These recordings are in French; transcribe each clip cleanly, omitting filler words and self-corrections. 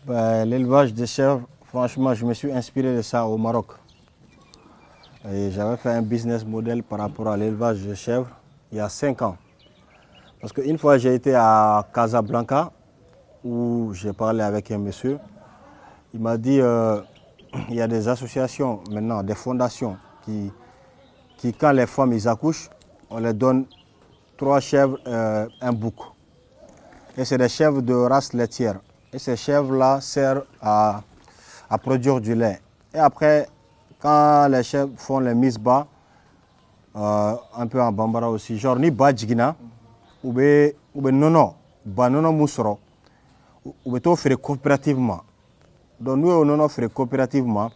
L'élevage de chèvres, franchement, je me suis inspiré de ça au Maroc. J'avais fait un business model par rapport à l'élevage de chèvres il y a 5 ans. Parce qu'une fois, j'ai été à Casablanca, où j'ai parlé avec un monsieur. Il m'a dit il y a des associations maintenant, des fondations qui quand les femmes ils accouchent, on leur donne 3 chèvres, un bouc. Et c'est des chèvres de race laitière. Et ces chèvres-là servent à produire du lait. Et après, quand les chèvres font les mises bas, un peu en bambara aussi, genre ni ba jigina, ou bien nono, ba nono mousro, ou bien tout faire coopérativement. Donc nous, on a fait coopérativement,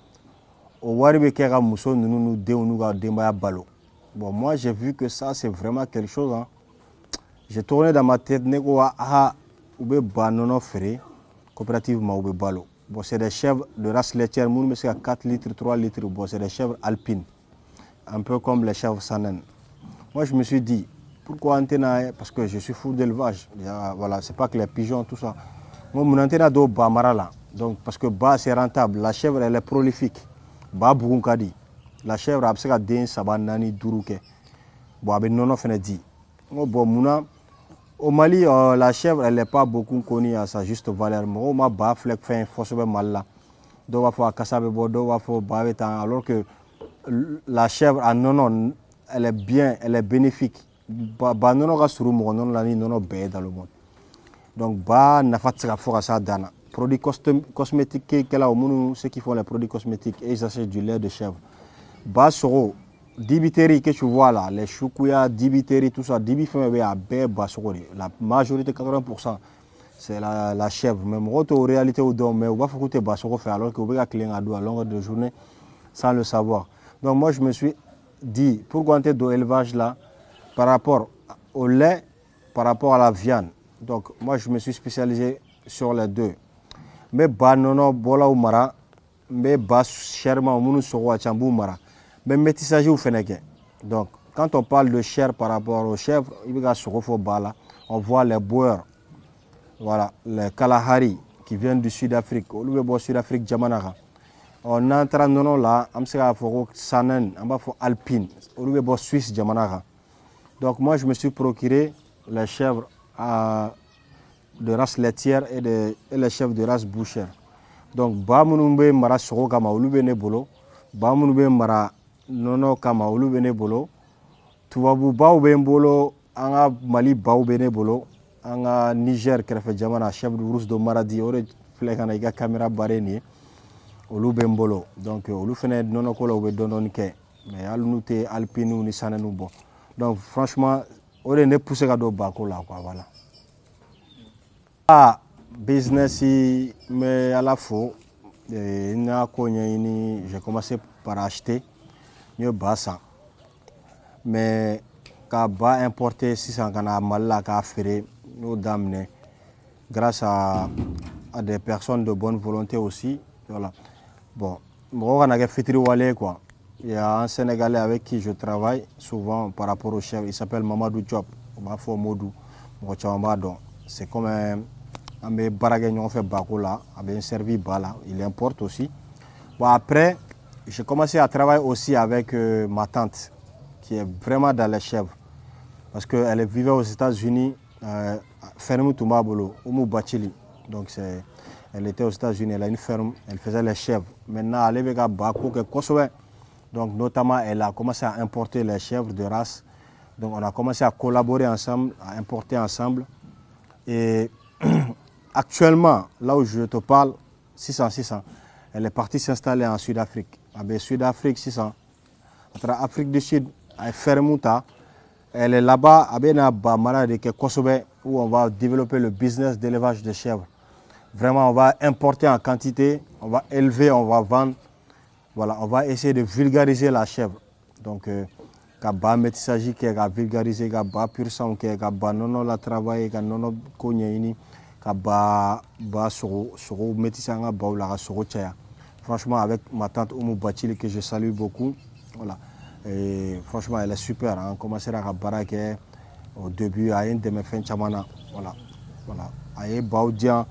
au waribe kera mousso, nous déonouga dembaya balo. Bon, moi j'ai vu que ça c'est vraiment quelque chose. Hein. J'ai tourné dans ma tête, nego aha, ou bien ba nono faire coopérativement ou bien balo. Bon, c'est des chèvres de race laitière, mais c'est à 4 litres, 3 litres. Bon, c'est des chèvres alpines, un peu comme les chèvres sanen. Moi, je me suis dit, pourquoi antenne? Parce que je suis fou d'élevage. Voilà, c'est pas que les pigeons, tout ça. Moi, mon antenne do bamara là. Donc, parce que bas c'est rentable. La chèvre, elle est prolifique. Ba bougoukadi. La chèvre, a besoin d'un sabanani duruke. Bon, avec nono fenedi. Bon, mouna. Au Mali, la chèvre, elle n'est pas beaucoup connue à sa juste valeur. Mais ma ba flek fait forcément mal là. Donc, il faut à Kassabe Bodo, il faut bavetan. Alors que la chèvre, ah, non, elle est bien, elle est bénéfique. Ba non, rasuru mo non la ni non bé dans le monde. Donc, ba n'a pas de à ça dana. Produits cosmétiques, qu'elle a au monde, ceux qui font les produits cosmétiques, et ils achètent du lait de chèvre. Ba soro. Dibiteri que tu vois là, les choukouya, dibiteri, tout ça, la majorité, 80%, c'est la chèvre. Même en réalité, mais on va faire écouter Bassoro faire alors qu'on va client à longueur de journée sans le savoir. Donc moi, je me suis dit, pourquoi on est dans l'élevage là, par rapport au lait, par rapport à la viande. Donc moi, je me suis spécialisé sur les deux. Mais banono, bola ou mara, mais bas cherma, mounou soro, chambou mara. Mais métissage ou feneke. Donc, quand on parle de chair par rapport aux chèvres, on voit les boers, voilà, les Kalahari qui viennent du Sud-Afrique, Sud-Afrique, Jamanara. On entre dans là, on va faire Sanen, on va faire Alpine, on va faire Suisse, Jamanara. Donc, moi, je me suis procuré les chèvres de race laitière et les chèvres de race bouchère. Donc, Bamounumbe Mara Sorokama, Ulubene Bolo, Bamounumbe Mara nono kama olu bene bolo tubabu baw ben bolo anga Mali baw bene bolo anga Niger krefe jamana chef de route de Maradi ore flekana iga caméra bareni olu ben bolo donc olu fene nono ko lo be donon ke mais al nuté alpine ni sananu bon donc franchement ore ne pousser ka do bako là quoi voilà business mais à la fois j'ai commencé par acheter mieux bas mais quand bas importer 600 kana mal ka faire nos dames grâce à des personnes de bonne volonté aussi voilà bon moi on a fait Wale quoi il y a un Sénégalais avec qui je travaille souvent par rapport au chef il s'appelle Mamadou Diop on va faire Modou c'est comme un baragué on fait bako là un servi bala il importe aussi bon après j'ai commencé à travailler aussi avec ma tante, qui est vraiment dans les chèvres. Parce qu'elle vivait aux États-Unis, ferme Toumabolo, Oumou Bachili. Donc elle était aux États-Unis, elle a une ferme, elle faisait les chèvres. Maintenant, elle est avec Bako, donc notamment, elle a commencé à importer les chèvres de race. Donc on a commencé à collaborer ensemble, à importer ensemble. Et actuellement, là où je te parle, 600, elle est partie s'installer en Sud-Afrique. Sud-Afrique 600. Afrique du Sud, à Fermouta, elle est là-bas, à où on va développer le business d'élevage de chèvres. Vraiment, on va importer en quantité, on va élever, on va vendre. Voilà, on va essayer de vulgariser la chèvre. Donc, kaba métissage qui est vulgarisé, kaba pur sang qui est kaba non la travail, kaba non konyini, kaba soro métissanga baoula soro chaya. Franchement, avec ma tante Oumou Bachili, que je salue beaucoup, voilà. Et franchement, elle est super. On a commencé à baraquer au début, à une de mes fins de chamana. Voilà. À Baoudian,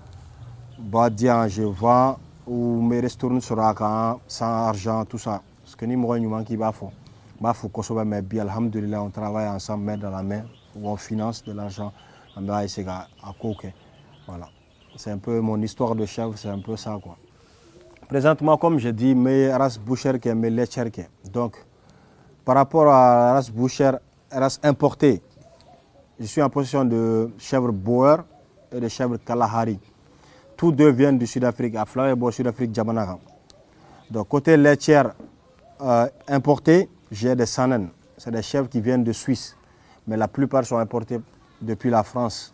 Badian, je vends ou mes restaurants sera sans argent, tout ça. Parce que ni moi, nous manquons pas fort. Bah, faut qu'on soit mais bien, alhamdulillah, on travaille ensemble, main dans la main, où on finance de l'argent. On va essayer à coquer. Voilà. C'est un peu mon histoire de chèvre, c'est un peu ça, quoi. Présentement, comme je dis, mes races bouchères, mes laitières. Donc, par rapport à la race bouchère, race importée, je suis en possession de chèvres Boer et de chèvres Kalahari. Tous deux viennent du Sud-Afrique, à Flawebo, Sud-Afrique, Djamanaga. Donc, côté laitière importée, j'ai des Sanen. C'est des chèvres qui viennent de Suisse. Mais la plupart sont importés depuis la France.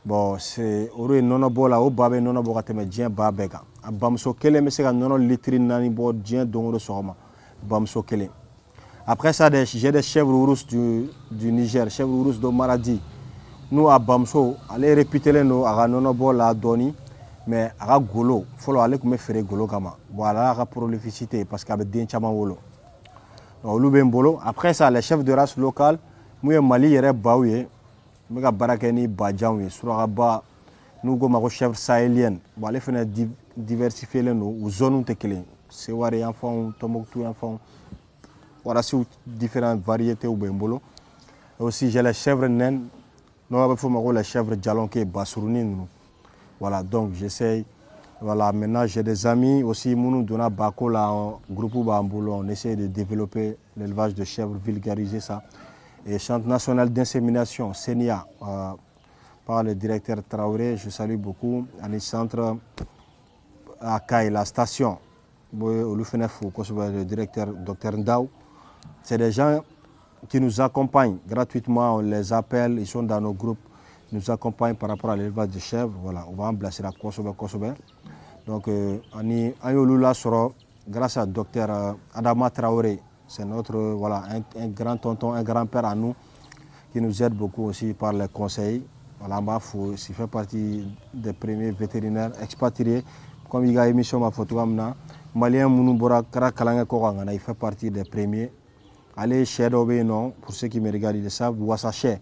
Bon, c'est ore nono bola o babe nono boga teme dien babega. Bamso kele me sega nono litrine nani bo dien dongoro soma. Bamso kele. Après ça, j'ai des chèvres rousses du Niger, chèvres rousses de Maradi. Nous à Bamso, allez répéter les noms à nono bola doni, mais à golo, faut aller comme faire golo kama. Voilà la prolificité parce qu'avec des chaman wolo. Donc après ça, les chefs de race locale, moi Mali yere baouye. Je suis barakeni badjanwe suraba nous sommes chèvres sahéliennes bon les faire diversifier les nos zones tekele c'est wari enfant tomoktu enfant voilà sur différentes variétés au bembolo aussi j'ai les chèvres naines nous avons les chèvres jalonké basuruni voilà donc j'essaye voilà maintenant j'ai des amis aussi mounou dona bako là groupe bambolo on essaie de développer l'élevage de chèvres vulgariser ça. Et Centre national d'insémination, CENIA, par le directeur Traoré, je salue beaucoup. Un centre à Kaye, la station, le directeur Dr Ndao. C'est des gens qui nous accompagnent gratuitement, on les appelle, ils sont dans nos groupes, ils nous accompagnent par rapport à l'élevage de chèvres. Voilà, on va embrasser la Kosobe. Donc, grâce à Dr Adama Traoré, c'est notre voilà, un grand tonton, un grand-père à nous qui nous aide beaucoup aussi par les conseils. Voilà, il fait partie des premiers vétérinaires expatriés. Comme il y a une émission, Malien Mounoubora Karakalanga Korangana, il fait partie des premiers. Allez chez non, pour ceux qui me regardent, ils savent, Wassaché.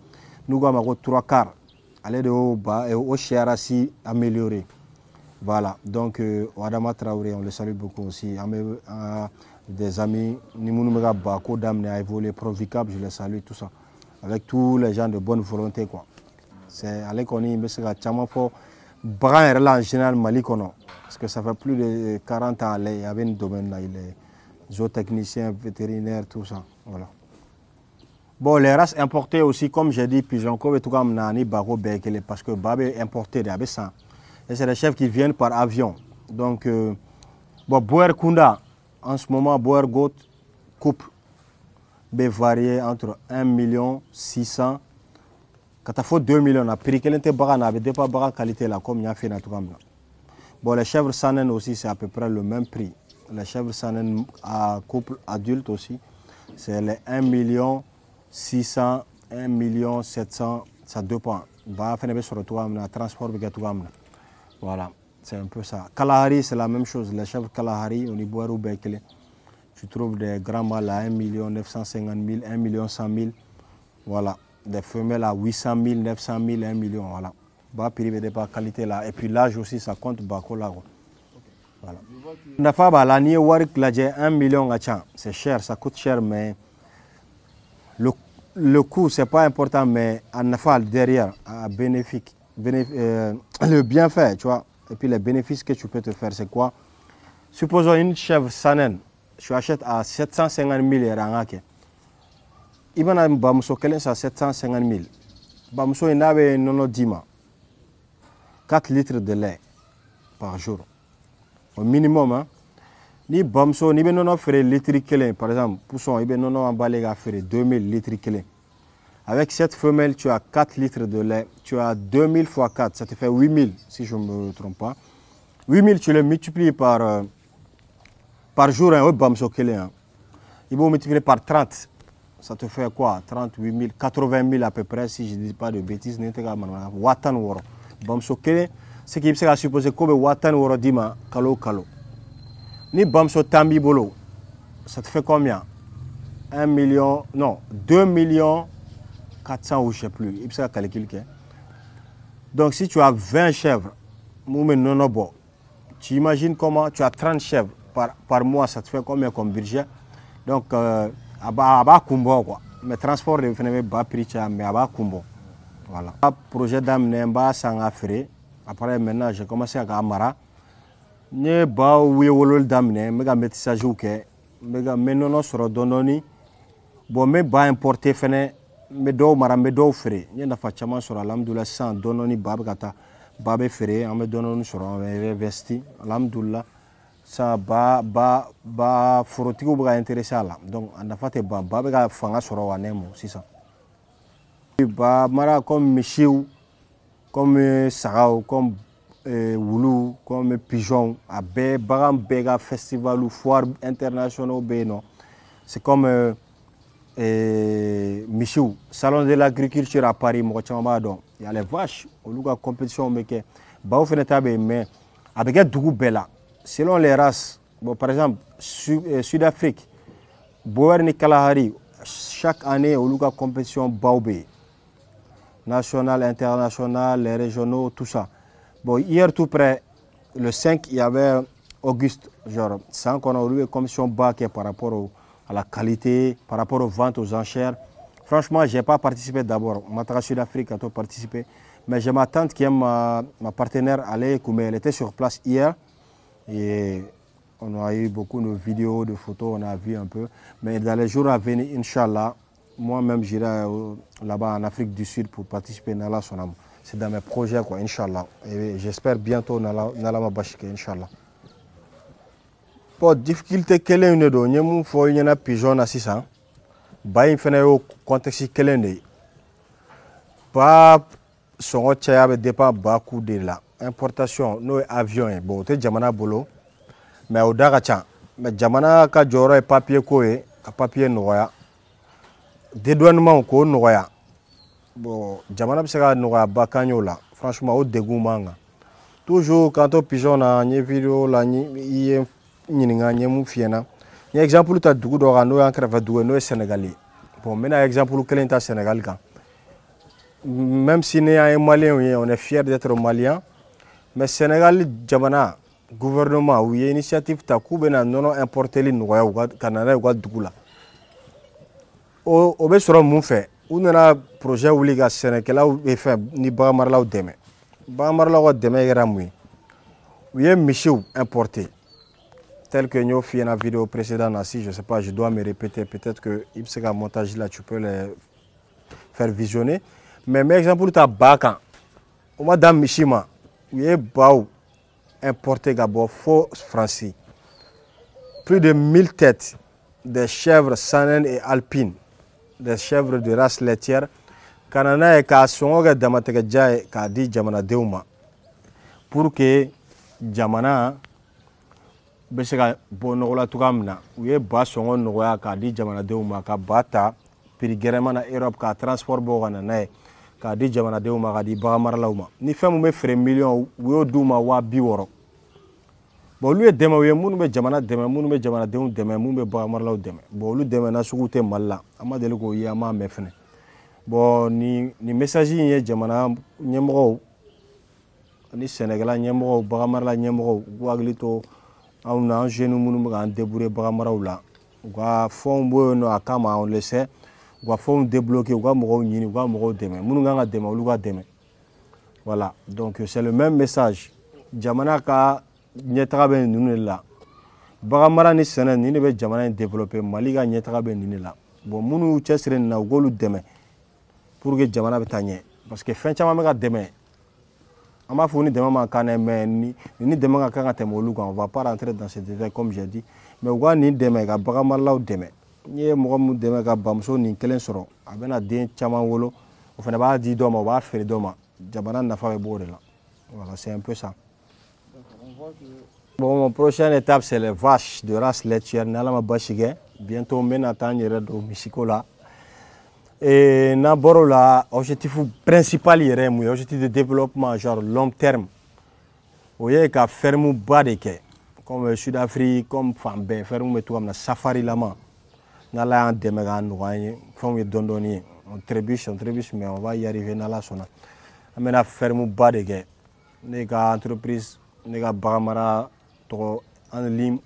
Nous avons 3 quarts. Allez de haut bas et au cher assis amélioré. Voilà, donc Adama Traoré, on le salue beaucoup aussi. Des amis, Nimounoumega Bako, Damne a évolué, Provicable, je les salue, tout ça. Avec tous les gens de bonne volonté, quoi. C'est à l'économie, mais c'est tellement fort. Bran en général, Malikono. Parce que ça fait plus de 40 ans, il y avait un domaine là, les zootechniciens, vétérinaires, tout ça. Voilà. Bon, les races importées aussi, comme j'ai dit, Pigeon Kobe, tout comme Nani, Bako, Bekele, parce que Babé importé, il y avait ça. Et c'est des chefs qui viennent par avion. Donc, bon, Boer Kunda. En ce moment, Boer Goat coupe peut varier entre 1 600 000 quand il faut 2 millions. A prix qu'elle était baran avec des pas baran qualité là comme il y a fait dans tout cas. Bon, les chèvres Sanen aussi c'est à peu près le même prix. Les chèvres Sanen à couple adulte aussi c'est les 1 600 000, 1 700 000, ça dépend. Va faire sur le toit, transport voilà. C'est un peu ça. Kalahari, c'est la même chose. Les chèvres Kalahari, on y boit au Bekele. Tu trouves des grands mâles à 1 950 000, 1 100 000. Voilà. Des femelles à 800 000, 900 000, 1 million. Voilà. Bah, privé de pas qualité là. Et puis l'âge aussi, ça compte beaucoup là. Voilà. Nafaba, l'année Warik l'a 1 million à Tchan. C'est cher, ça coûte cher, mais le coût, c'est pas important, mais en Nafal derrière, bénéfique, le bienfait, tu vois. Et puis les bénéfices que tu peux te faire, c'est quoi? Supposons une chèvre Sanen, tu achètes à 750 000 rangs. Il va y avoir 750 000. Bamso il avait nono dima 4 litres de lait par jour. Au minimum, hein. Ni bamso ni nono faire litre kele, par exemple, pousson, il nono emballé à faire 2000 litres kele. Avec cette femelle, tu as 4 litres de lait, tu as 2000 fois 4, ça te fait 8000 si je ne me trompe pas. 8000, tu le multiplies par jour, hein, hein. Il faut multiplier par 30, ça te fait quoi? 38 000, 80 000 à peu près, si je ne dis pas de bêtises. Watan woro. Bamso kele, ce qui est supposé que watan woro dima, kalo kalo. Ni bamso tambi bolo, ça te fait combien? 1 million, non, 2 millions. 400 ou je ne sais plus, il faut calculer. Donc si tu as 20 chèvres, tu imagines comment tu as 30 chèvres par mois, ça te fait combien comme budget? Donc, kumbo quoi. Mais transport de fenêtre bas prix mais à kumbo. Voilà. Projet d'amener sans affaire. Après maintenant, j'ai commencé à Amara. Ne ba oui wolol d'amener, méga métissage ou que, méga maintenant sur dononi. Bon, mais ba importer fenêtre, mais do mara mais do frais. Ni na facilement sur alhamdoulilah sans dononi babgata, babé frais, on me donne sur investi, alhamdoulilah. Ça ba forotigo ba intéressé là. Donc on a fait babga fanga sur wanemo, c'est ça. Ba mara comme michiou, comme sarao, comme woulou, comme pigeon, à bagam bega festival ou foire internationaux beno. C'est comme michiou, salon de l'agriculture à Paris, moi il y a les vaches, au lieu de compétition mais que ba au fenêtre mais avec dougou bella. Selon les races, bon, par exemple, Sud-Afrique, Boerni Kalahari, chaque année, au lieu de compétition Baobé, national, international, les régionaux, tout ça. Bon, hier tout près, le 5, il y avait Auguste, genre, sans qu'on a eu une commission bac par rapport à la qualité, par rapport aux ventes, aux enchères. Franchement, je n'ai pas participé d'abord. Ma Sud-Afrique a participé. Mais j'ai ma tante qui est ma partenaire, elle était sur place hier. Et on a eu beaucoup de vidéos, de photos, on a vu un peu. Mais dans les jours à venir, Inch'Allah, moi-même j'irai là-bas en Afrique du Sud pour participer à la Sonam. C'est dans mes projets, quoi, Inch'Allah. Et j'espère bientôt Nalama Bashike, Inch'Allah. Pour difficulté, quelle est une de nous, faut y en pigeon à 600. Bah, il fait au contexte quel est pas son autre départ beaucoup de là. Importation, nos avions, bon, c'est Jamana Bolo, mais au Dagacha, mais Jamana ka joro et papier koé, à papier noya, dédouanement ko noya. Bon, Jamana sera noya bakanyola, franchement, au dégoût. Toujours quand on pigeon a une vidéo, la ni n'y moufiena. Ni exemple, tu as du coup d'orano en crève doué, no Sénégalais. Bon, maintenant, exemple, quel est Sénégal quand même si on est un Malien, on est fier d'être Malien. Mais Sénégal, Jamana, gouvernement, où il y a une initiative, ta coubena non importé les Noya ou Canada ou Dougula. Au Bessoro Moufé, où on a un projet où les gars Sénégal ou fait ni Bamarla ou Deme. Bamarla ou Deme est ramoui. Où il y a Michou importé. Tel que nous avons fait une vidéo précédente, je ne sais pas, je dois me répéter, peut-être que il y a un montage là, tu peux les faire visionner. Mais exemple, tu as Bakan, ou Madame Mishima. Il y a importé Gabon faux français. Plus de 1000 têtes de chèvres sanènes et alpines, des chèvres de race laitière. Kanana et Kassonga Damategadja et Kadi Jamana Deuma. Pour que Jamana Bessega Bonola Tugamna, où il y a Bassongo Noya Kadi Jamana Deuma, Kabata, Pirigeremana Europe, Ka transport Borana. Ka di jamana de ma ka di bagamara ma ni fɛn mun bɛ feere million u y'o d'u ma 200 bon olu ye dɛmɛ u ye minnu bɛ jamana dɛmɛ minnu bɛ jamanadenw dɛmɛ minnu bɛ bagamaralaw dɛmɛ bon olu dɛmɛ na sugu tɛ Mali la an ma deli k'o ye an m'a mɛn fɛnɛ bon ni message in ye jamana ɲɛmɔgɔw ani Sɛnɛgala ɲɛmɔgɔw bagamarala ɲɛmɔgɔw u k'u hakili to anw na an jeunes minnu bɛ k'an débrouiller bagamaraw la u ka fɛnw bɔ yen nɔ a kama on le sait. Débloquer voilà, donc c'est le même message. Jamana ka nyetara ben nunela. Bagamara ni sene ni be jamana développer Mali ga nyetara ben nunela. Bon munu chesre na golu deme pour que jamana betanye parce que fin chama mega deme. Ama foni deme man kané mais ni deme ga kan temolu on va pas rentrer dans ces détails comme j'ai dit mais wa ni deme ga bagamara deme. Ni mɔgɔ mun dɛmɛ ka bamuso nin kelen sɔrɔ a bɛna den caman wolo o fana b'a di dɔ ma o b'a feere dɔ ma jamana nafa bɛ b'o de la voilà c'est un peu ça. Bon mon prochaine étape c'est les vaches de race laitière n'ala ma basi kɛ bientôt n bɛna taa n yɛrɛ don misiko la et n'a bɔr'o la objectif principal yɛrɛ ye mun ye objectif de développement genre long terme o ye ka ferme ba de kɛ comme Sud-Afrique comme fan bɛɛ ferme bɛ to ka mina safari lama. Nala an dɛmɛ k'an nɔgɔya fɛnw ye dɔɔni dɔɔni on trébuche mais on va y arriver n'Ala sɔnna an bɛna ferme ba de kɛ ne ka entreprise ne ka bagamara tɔgɔ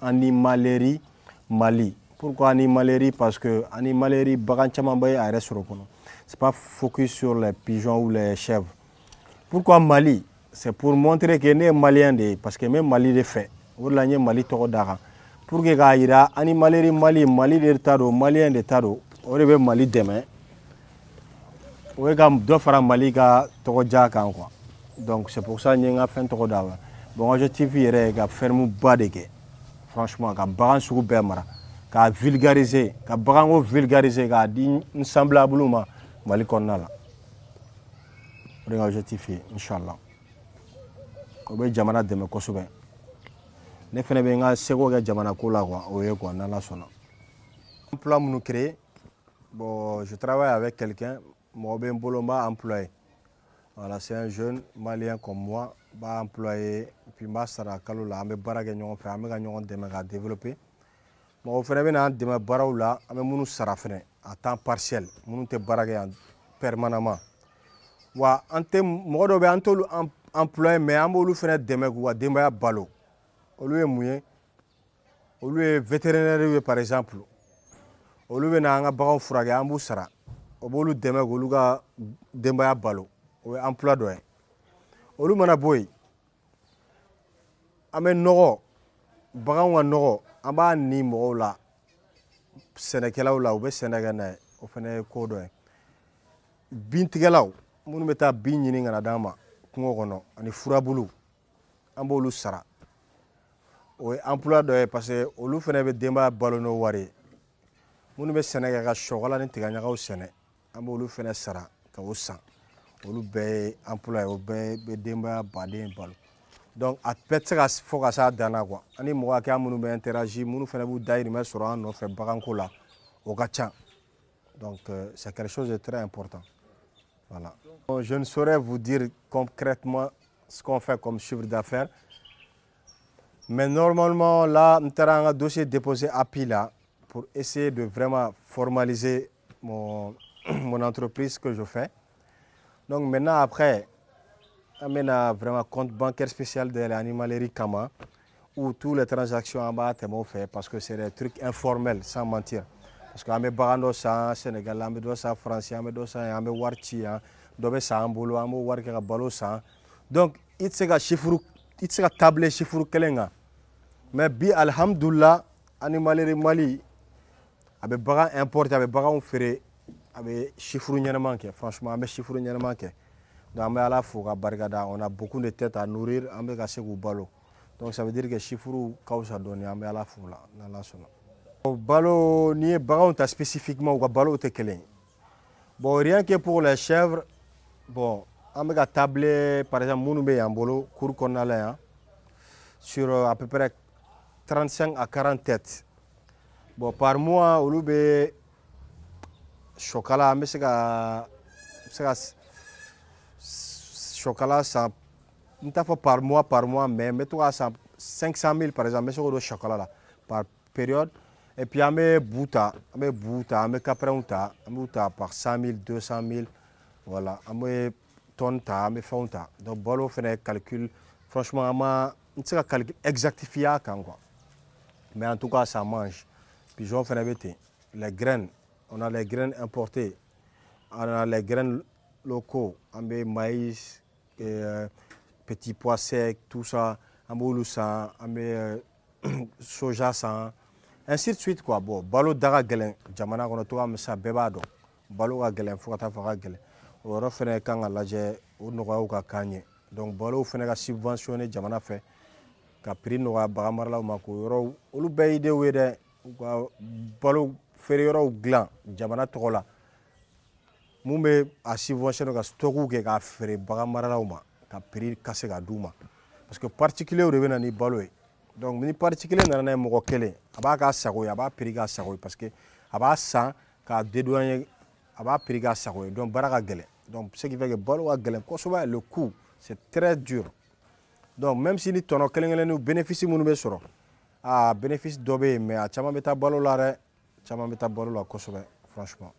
Animalerie Mali. Pourquoi Animalerie? Parce que Animalerie bagan caman bɛ a yɛrɛ sɔrɔ kɔnɔ. C'est pas focus sur les pigeons ou les chèvres. Pourquoi Mali? C'est pour montrer que ne ye malien de ye, parce que n bɛ Mali de fɛ. O de la n ye Mali tɔgɔ d'a kan. Pour que k'a yira Animalerie Mali, Mali de ta don, malien de ta don. O de bɛ Mali dɛmɛ. O ye ka dɔ fara Mali ka tɔgɔja kan quoi. Donc c'est pour ça que n ye n ka fɛn tɔgɔ d'a kan. Bon objectif yɛrɛ ye ka ferme ba de kɛ. Franchement ka bagan sugu bɛɛ mara. Ka vulgariser, ka bagan ko vulgariser, k'a di n semblable ma Mali kɔnɔna la. O de ye n ka objectif ye, Inch'Allah. O bɛ jamana dɛmɛ kosɛbɛ. Ne fɛnɛ bɛ n ka seko kɛ jamana ko la quoi, o ye quoi, n'Ala sɔnna. Emploi minnu créé, bon, je travaille avec quelqu'un, mɔgɔ bɛ n bolo n b'a employé. Voilà, c'est un jeune malien comme moi, n b'a employé, puis n b'a sara kalo la, an bɛ baara kɛ ɲɔgɔn fɛ, an bɛ ka ɲɔgɔn dɛmɛ k'a développer. Mɔgɔ fɛnɛ bɛ n'an dɛmɛ baaraw la, an bɛ minnu sara fɛnɛ à temps partiel, minnu tɛ baara kɛ yan permanemment. Wa an tɛ mɔgɔ dɔw bɛ an t'olu employé mais an b'olu fɛnɛ dɛmɛ k'u ka denbaya balo. Olu ye mun ye? Olu ye vétérinaire ye par exemple. Olu bɛ na an ka baganw furakɛ, an b'u sara. O b'olu dɛmɛ k'olu ka denbaya balo. O ye emploi dɔ ye. Olu mana bɔ yen, an bɛ nɔgɔ, baganw ka nɔgɔ, an b'a ni mɔgɔw la, sɛnɛkɛlaw la, u bɛ sɛnɛ kɛ n'a ye. O fɛnɛ ye ko dɔ ye. Bintigɛlaw, minnu bɛ taa bin ɲini ka na d'an ma kungo kɔnɔ, ani furabulu, an b'olu sara. O ye emploi dɔ ye parce que olu fɛnɛ bɛ denbaya balo n'o wari ye. Minnu bɛ sɛnɛ kɛ ka sɔkala ni tigaɲagaw sɛnɛ, an b'olu fɛnɛ sara ka o san. Olu bɛɛ ye emploi ye, o bɛɛ bɛ denbaya baden balo. Donc a bɛɛ tɛ se ka fɔ ka s'a dan na quoi. Ani mɔgɔ hakɛya minnu bɛ interagir, minnu fɛnɛ b'u dahirimɛ sɔrɔ an nɔfɛ baganko la, o ka ca. Donc c'est quelque chose de très important. Voilà. Bon, je ne saurais vous dire concrètement ce qu'on fait comme chiffre d'affaires. Mais normalement, là, nous avons un dossier déposé à PILA pour essayer de vraiment formaliser mon entreprise que je fais. Donc maintenant, après, on a vraiment un compte bancaire spécial de l'Animalerie Kama où toutes les transactions en bas sont faites parce que c'est des trucs informels, sans mentir. Parce qu'on a barando ça Sénégal, on a ça France, on a ça on warti, on a ça ambolo, on a warki balo ça. Donc, il se ka chiffre, il se ka table chiffre kelenga. Mais bi alhamdulillah Animalerie Mali a be bagan importé, a be bagan feere, a be chiffre ɲɛnama kɛ. Franchement, an bɛ chiffre ɲɛnama kɛ. Donc an bɛ Ala fo ka barikada, on a beaucoup de têtes à nourrir, an bɛ ka se k'u balo. Donc ça veut dire que chiffre ka wusa dɔɔni, an bɛ Ala fo la, n'Ala sɔnna. Balo n'i ye baganw ta spécifiquement u ka balo tɛ kelen ye. Bon, rien que pour les chèvres, bon, on bɛ ka tabler par exemple minnu bɛ yan bolo cour kɔnɔna la yan sur à peu près 35 à 40 têtes. Bon, par mois, olu bɛ chocolat, an bɛ se ka chocolat san, n t'a fɔ par mois, mais n bɛ to ka san 500 000 par exemple, n bɛ se k'o don chocolat la par période. Et puis an bɛ bu ta, an bɛ caprinw ta, an b'u ta par 100 000, 200 000, voilà, an bɛ tonnes ta, an bɛ fɛnw ta. Donc balo fɛnɛ calcul, franchement, n tɛ se ka calcul exactifier a kan quoi. Mais en tout cas, ça mange. Pigeon fɛnɛ bɛ ten. Les graines, on a les graines importées, on a les graines locaux, on a maïs, petits pois secs, tout ça, on b'olu san, on a soja san, ainsi de suite quoi. Bon, balo da ka gɛlɛn jamana kɔnɔ togoya min sa bɛɛ b'a dɔn. Balo ka gɛlɛn fo ka taa fɔ ka gɛlɛn. O yɔrɔ fɛnɛ kan ka lajɛ, o nɔgɔyaw ka k'an ye. Donc balo fɛnɛ ka subventionné jamana fɛ. Ka prix nɔgɔya bagan maralaw ma k'o yɔrɔw, olu bɛɛ idew ye dɛ. U ka balo feere yɔrɔw dilan jamana tɔgɔ la. Mun bɛ a subventionné ka stockiw kɛ k'a feere bagan maralaw ma, ka prix kase ka d'u ma. Parce que particulier de bɛ na ni balo ye. Donc ni particulier nana n'a ye mɔgɔ kelen, a b'a k'a sago ye, a b'a prix k'a sago ye parce que a b'a san k'a dédouaner, a b'a prix k'a sago ye. Donc baara ka gɛlɛn. Donc ce qui fait que balo ka gɛlɛn kosɛbɛ, le coût c'est très dur. Donc même si ni tɔnɔ kelen-kelenninw bénéfice minnu bɛ sɔrɔ, bénéfice dɔ bɛ yen mais a caman bɛ taa balo la dɛ, caman bɛ taa balo la kosɛbɛ franchement.